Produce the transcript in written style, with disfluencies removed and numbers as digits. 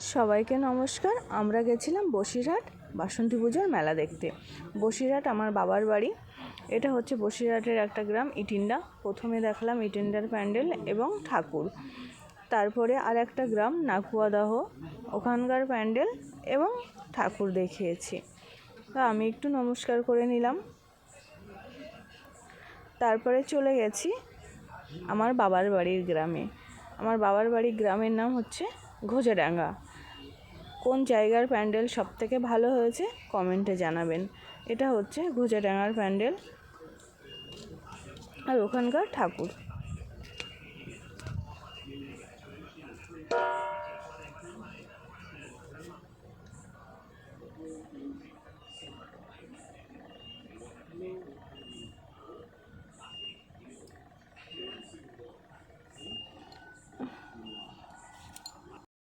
সবাইকে নমস্কার। আমরা গেছিলাম বসিরহাট বাসন্তী পুজোর মেলা দেখতে। বসিরহাট আমার বাবার বাড়ি। এটা হচ্ছে বসিরহাটের একটা গ্রাম ইটিন্ডা। প্রথমে দেখলাম ইটিন্ডার প্যান্ডেল এবং ঠাকুর। তারপরে আর একটা গ্রাম নাকুয়াদাহ, ওখানকার প্যান্ডেল এবং ঠাকুর দেখিয়েছি। তো আমি একটু নমস্কার করে নিলাম। তারপরে চলে গেছি আমার বাবার বাড়ির গ্রামে। আমার বাবার বাড়ির গ্রামের নাম হচ্ছে ঘোজাডাঙ্গা। কোন জায়গার প্যান্ডেল সবথেকে ভালো হয়েছে কমেন্টে জানাবেন। এটা হচ্ছে ঘোজাডাঙ্গার প্যান্ডেল আর ওখানকার ঠাকুর।